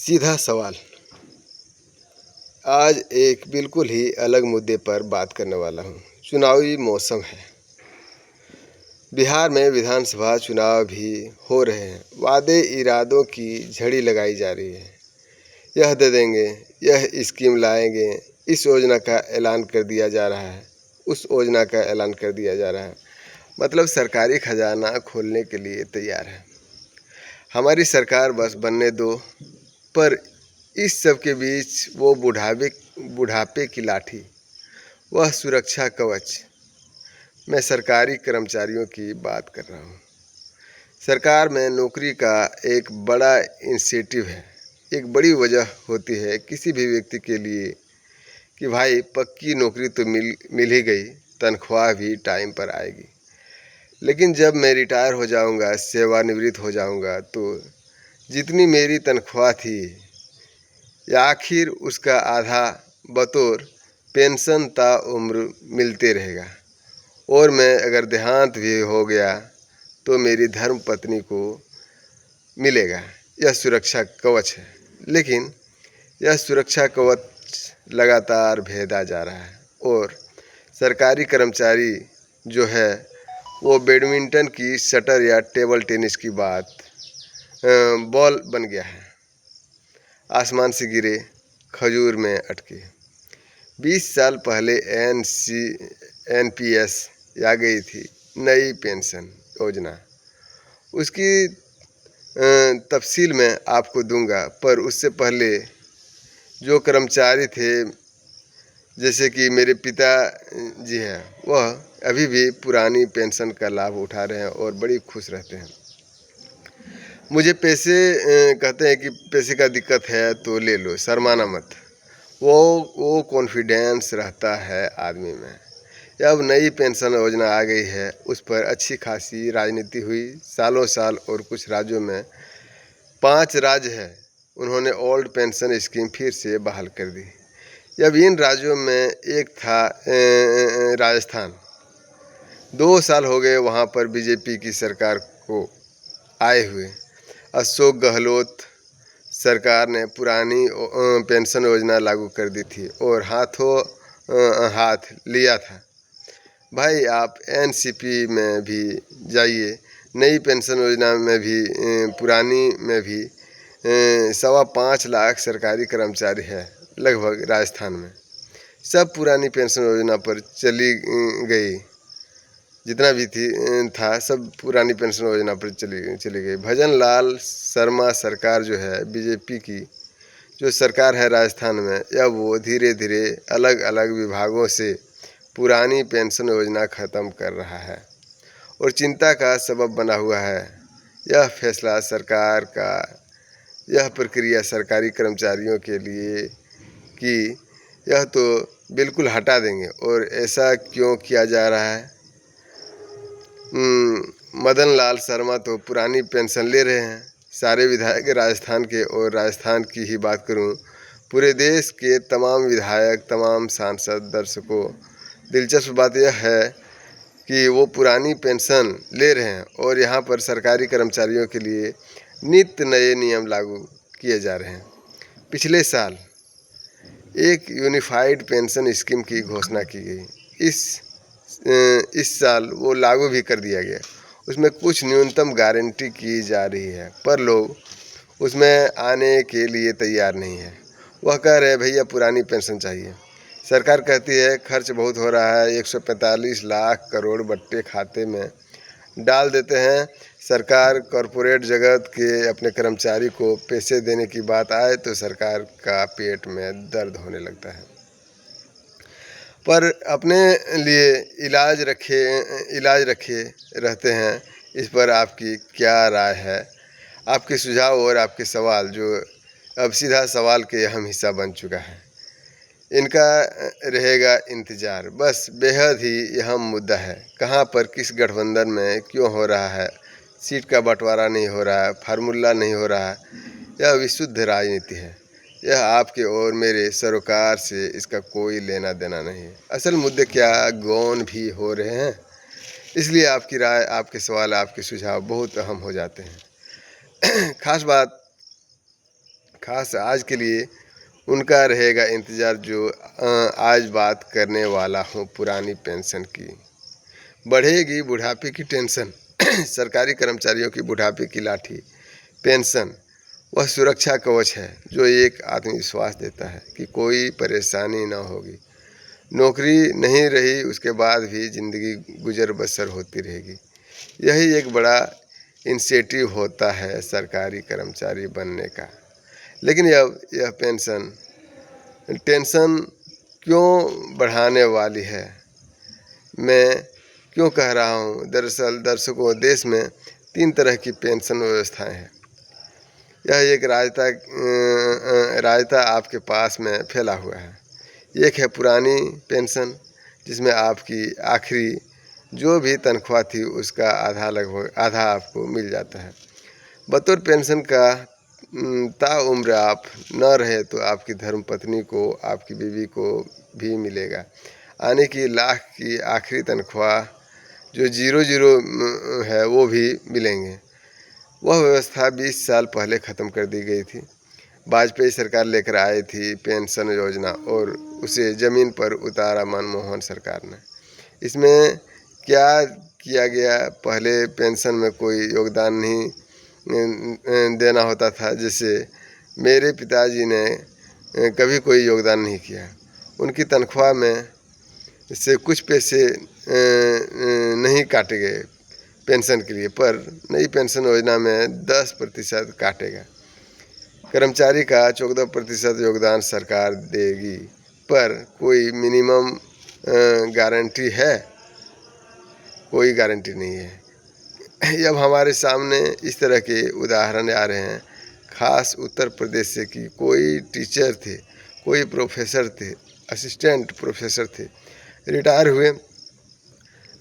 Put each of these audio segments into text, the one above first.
सीधा सवाल। आज एक बिल्कुल ही अलग मुद्दे पर बात करने वाला हूँ। चुनावी मौसम है। बिहार में विधानसभा चुनाव भी हो रहे हैं। वादे इरादों की झड़ी लगाई जा रही है। यह दे देंगे, यह स्कीम लाएंगे, इस योजना का ऐलान कर दिया जा रहा है, उस योजना का ऐलान कर दिया जा रहा है। मतलब सरकारी खजाना खोलने के लिए तैयार है। हमारी सरकार बस बनने दो। पर इस सब के बीच वो बुढ़ापे की लाठी, वह सुरक्षा कवच। मैं सरकारी कर्मचारियों की बात कर रहा हूँ। सरकार में नौकरी का एक बड़ा इंसेंटिव है। एक बड़ी वजह होती है किसी भी व्यक्ति के लिए कि भाई पक्की नौकरी तो मिल ही गई, तनख्वाह भी टाइम पर आएगी। लेकिन जब मैं रिटायर हो जाऊंगा, सेवानिवृत्त हो जाऊंगा, तो जितनी मेरी तनख्वाह थी या आखिर उसका आधा बतौर पेंशन ताउम्र मिलते रहेगा। और मैं अगर देहांत भी हो गया तो मेरी धर्म पत्नी को मिलेगा। यह सुरक्षा कवच है। लेकिन यह सुरक्षा कवच लगातार भेदा जा रहा है और सरकारी कर्मचारी जो है वो बैडमिंटन की शटर या टेबल टेनिस की बॉल बन गया है। आसमान से गिरे, खजूर में अटके। 20 साल पहले एनपीएस आ गई थी, नई पेंशन योजना। उसकी तफसील मैं आपको दूंगा। पर उससे पहले जो कर्मचारी थे, जैसे कि मेरे पिता जी हैं, वह अभी भी पुरानी पेंशन का लाभ उठा रहे हैं और बड़ी खुश रहते हैं। मुझे कहते हैं कि पैसे का दिक्कत है तो ले लो, शर्माना मत। वो कॉन्फिडेंस रहता है आदमी में। अब नई पेंशन योजना आ गई है, उस पर अच्छी खासी राजनीति हुई सालों साल। और कुछ राज्यों में 5 राज्य हैं, उन्होंने ओल्ड पेंशन स्कीम फिर से बहाल कर दी। अब इन राज्यों में एक था राजस्थान। 2 साल हो गए वहाँ पर बीजेपी की सरकार को आए हुए। अशोक गहलोत सरकार ने पुरानी पेंशन योजना लागू कर दी थी और हाथ लिया था। भाई आप एनसीपी में भी जाइए, नई पेंशन योजना में भी, पुरानी में भी 5.25 लाख सरकारी कर्मचारी है लगभग राजस्थान में। सब पुरानी पेंशन योजना पर चली गई। जितना भी था सब पुरानी पेंशन योजना पर चली गई। भजन लाल शर्मा सरकार जो है बीजेपी की जो सरकार है राजस्थान में, अब वो धीरे धीरे अलग अलग विभागों से पुरानी पेंशन योजना ख़त्म कर रहा है और चिंता का सबब बना हुआ है यह फैसला सरकार का। यह प्रक्रिया सरकारी कर्मचारियों के लिए कि यह तो बिल्कुल हटा देंगे। और ऐसा क्यों किया जा रहा है? मदन लाल शर्मा तो पुरानी पेंशन ले रहे हैं। सारे विधायक राजस्थान के, और राजस्थान की ही बात करूं, पूरे देश के तमाम विधायक, तमाम सांसद, दर्शकों, दिलचस्प बात यह है कि वो पुरानी पेंशन ले रहे हैं और यहाँ पर सरकारी कर्मचारियों के लिए नित्य नए नियम लागू किए जा रहे हैं। पिछले साल एक यूनिफाइड पेंशन स्कीम की घोषणा की गई। इस साल वो लागू भी कर दिया गया। उसमें कुछ न्यूनतम गारंटी की जा रही है, पर लोग उसमें आने के लिए तैयार नहीं है। वह कह रहे हैं भैया पुरानी पेंशन चाहिए। सरकार कहती है खर्च बहुत हो रहा है, 145 लाख करोड़ बट्टे खाते में डाल देते हैं। सरकार कॉरपोरेट जगत के अपने कर्मचारी को पैसे देने की बात आए तो सरकार का पेट में दर्द होने लगता है। पर अपने लिए इलाज रखे रहते हैं। इस पर आपकी क्या राय है? आपके सुझाव और आपके सवाल जो अब सीधा सवाल के अहम हिस्सा बन चुका है, इनका रहेगा इंतज़ार। बस बेहद ही अहम मुद्दा है, कहाँ पर किस गठबंधन में क्यों हो रहा है, सीट का बंटवारा नहीं हो रहा है, फार्मूला नहीं हो रहा है। यह विशुद्ध राजनीति है। यह आपके और मेरे सरोकार से इसका कोई लेना देना नहीं है। असल मुद्दे क्या गौन भी हो रहे हैं। इसलिए आपकी राय, आपके सवाल, आपके सुझाव बहुत अहम हो जाते हैं। खास आज के लिए उनका रहेगा इंतज़ार जो आज बात करने वाला हूँ पुरानी पेंशन की। बढ़ेगी बुढ़ापे की टेंशन सरकारी कर्मचारियों की बुढ़ापे की लाठी पेंशन वह सुरक्षा कवच है जो एक आत्मविश्वास देता है कि कोई परेशानी न होगी। नौकरी नहीं रही उसके बाद भी ज़िंदगी गुजर बसर होती रहेगी। यही एक बड़ा इंसेंटिव होता है सरकारी कर्मचारी बनने का। लेकिन यह पेंशन टेंशन क्यों बढ़ाने वाली है, मैं क्यों कह रहा हूँ? दरअसल दर्शकों, देश में 3 तरह की पेंशन व्यवस्थाएं हैं। यह एक राजता आपके पास में फैला हुआ है। एक है पुरानी पेंशन जिसमें आपकी आखिरी जो भी तनख्वाह थी उसका आधा लगभग आधा आपको मिल जाता है। बतौर पेंशन का ताउम्र आप न रहे तो आपकी धर्मपत्नी को, आपकी बीवी को भी मिलेगा। आने की लाख की आखिरी तनख्वाह जो 00 है वो भी मिलेंगे। वह व्यवस्था 20 साल पहले ख़त्म कर दी गई थी। वाजपेयी सरकार लेकर आई थी पेंशन योजना और उसे ज़मीन पर उतारा मनमोहन सरकार ने। इसमें क्या किया गया, पहले पेंशन में कोई योगदान नहीं देना होता था। जैसे मेरे पिताजी ने कभी कोई योगदान नहीं किया। उनकी तनख्वाह में से कुछ पैसे नहीं काटे गए पेंशन के लिए, पर नई पेंशन योजना में 10% काटेगा। कर्मचारी का 14% योगदान सरकार देगी, पर कोई मिनिमम गारंटी है? कोई गारंटी नहीं है। अब हमारे सामने इस तरह के उदाहरण आ रहे हैं, खास उत्तर प्रदेश से, कि कोई टीचर थे, कोई प्रोफेसर थे, असिस्टेंट प्रोफेसर थे, रिटायर हुए,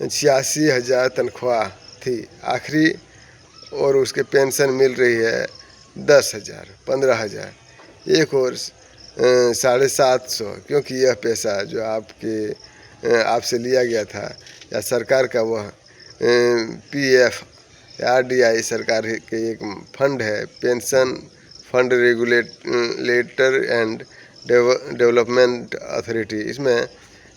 86,000 तनख्वाह थी आखिरी, और उसके पेंशन मिल रही है 10,000, 15,000, एक और 750, क्योंकि यह पैसा जो आपसे लिया गया था या सरकार का वह PF RDI सरकार के एक फंड है, pension fund regulator and development authority, इसमें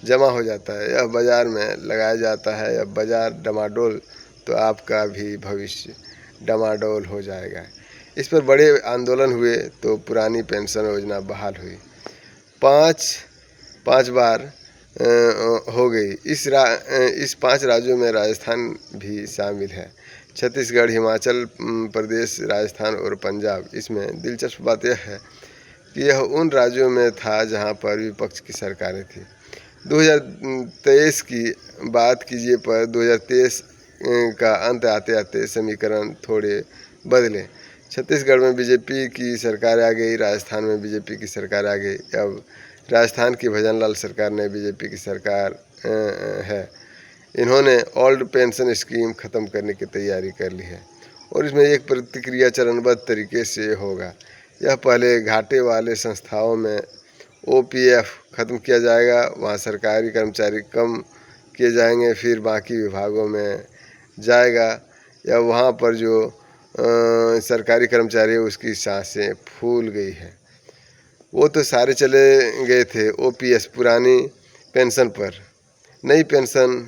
जमा हो जाता है। यह बाज़ार में लगाया जाता है। यह बाज़ार डमाडोल तो आपका भी भविष्य डमाडोल हो जाएगा। इस पर बड़े आंदोलन हुए तो पुरानी पेंशन योजना बहाल हुई। पाँच बार हो गई। इस 5 राज्यों में राजस्थान भी शामिल है। छत्तीसगढ़, हिमाचल प्रदेश, राजस्थान और पंजाब। इसमें दिलचस्प बात यह है कि यह उन राज्यों में था जहां पर विपक्ष की सरकारें थी। 2023 की बात कीजिए, पर 2023 का अंत आते आते समीकरण थोड़े बदले। छत्तीसगढ़ में बीजेपी की सरकार आ गई, राजस्थान में बीजेपी की सरकार आ गई। अब राजस्थान की भजनलाल सरकार ने बीजेपी की सरकार है। इन्होंने ओल्ड पेंशन स्कीम ख़त्म करने की तैयारी कर ली है और इसमें एक प्रतिक्रिया चरणबद्ध तरीके से होगा। यह पहले घाटे वाले संस्थाओं में OPF ख़त्म किया जाएगा, वहाँ सरकारी कर्मचारी कम किए जाएंगे, फिर बाकी विभागों में जाएगा, या वहाँ पर जो सरकारी कर्मचारी है उसकी सांसें फूल गई है। वो तो सारे चले गए थे OPS पुरानी पेंशन पर। नई पेंशन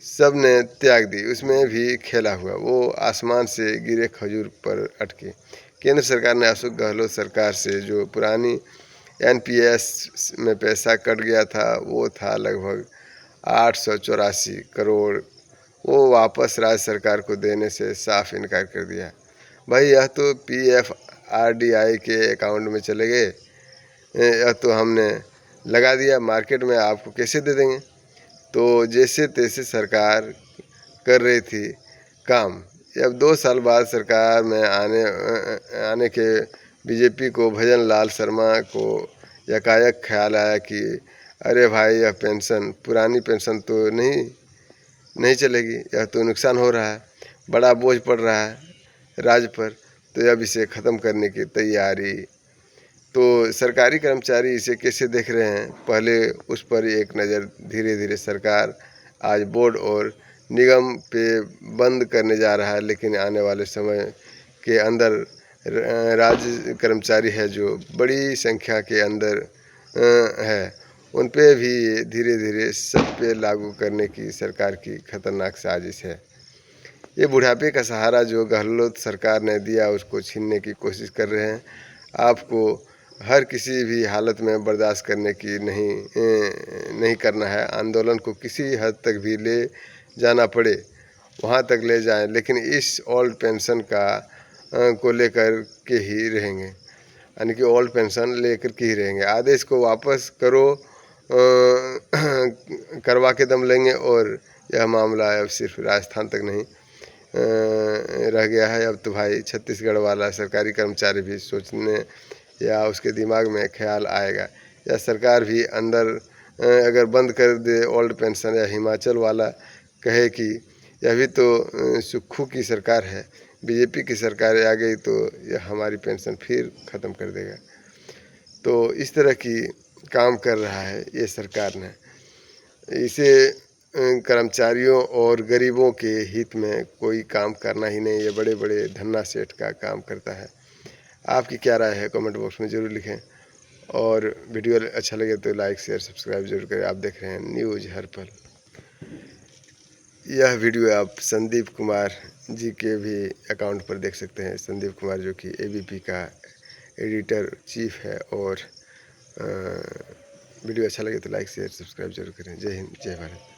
सब ने त्याग दी, उसमें भी खेला हुआ। वो आसमान से गिरे खजूर पर अटके। केंद्र सरकार ने अशोक गहलोत सरकार से जो पुरानी NPS में पैसा कट गया था, वो था लगभग 884 करोड़, वो वापस राज्य सरकार को देने से साफ इनकार कर दिया। भाई, यह तो PF RDI के अकाउंट में चले गए, यह तो हमने लगा दिया, मार्केट में आपको कैसे दे देंगे? तो जैसे तैसे सरकार कर रही थी काम। अब 2 साल बाद सरकार में आने के बीजेपी को, भजन लाल शर्मा को यकायक ख्याल आया कि अरे भाई, यह पेंशन, पुरानी पेंशन तो नहीं चलेगी, यह तो नुकसान हो रहा है, बड़ा बोझ पड़ रहा है राज्य पर, तो अब इसे ख़त्म करने की तैयारी। तो सरकारी कर्मचारी इसे कैसे देख रहे हैं, पहले उस पर एक नज़र। धीरे धीरे सरकार आज बोर्ड और निगम पे बंद करने जा रहा है, लेकिन आने वाले समय के अंदर राज्य कर्मचारी है जो बड़ी संख्या के अंदर है, उन पे भी धीरे धीरे सब पे लागू करने की सरकार की खतरनाक साजिश है। ये बुढ़ापे का सहारा जो गहलोत सरकार ने दिया उसको छीनने की कोशिश कर रहे हैं। आपको हर किसी भी हालत में बर्दाश्त करने की नहीं करना है। आंदोलन को किसी हद तक भी ले जाना पड़े वहाँ तक ले जाएं, लेकिन इस ओल्ड पेंशन को लेकर के ही रहेंगे, यानी कि ओल्ड पेंशन लेकर के ही रहेंगे। आदेश को वापस करो करवा के दम लेंगे। और यह मामला अब सिर्फ राजस्थान तक नहीं रह गया है। अब तो भाई छत्तीसगढ़ वाला सरकारी कर्मचारी भी सोचने या उसके दिमाग में ख्याल आएगा, या सरकार भी अंदर अगर बंद कर दे ओल्ड पेंशन, या हिमाचल वाला कहे कि यह भी तो सुक्खू की सरकार है, बीजेपी की सरकार आ गई तो यह हमारी पेंशन फिर ख़त्म कर देगा। तो इस तरह की काम कर रहा है ये सरकार ने। इसे कर्मचारियों और गरीबों के हित में कोई काम करना ही नहीं, ये बड़े बड़े धन्ना सेठ का काम करता है। आपकी क्या राय है कमेंट बॉक्स में ज़रूर लिखें, और वीडियो अच्छा लगे तो लाइक शेयर सब्सक्राइब जरूर करें। आप देख रहे हैं न्यूज़ हर पल। यह वीडियो आप संदीप कुमार जी के भी अकाउंट पर देख सकते हैं। संदीप कुमार जो कि एबीपी का एडिटर चीफ है। और वीडियो अच्छा लगे तो लाइक शेयर सब्सक्राइब जरूर करें। जय हिंद, जय भारत।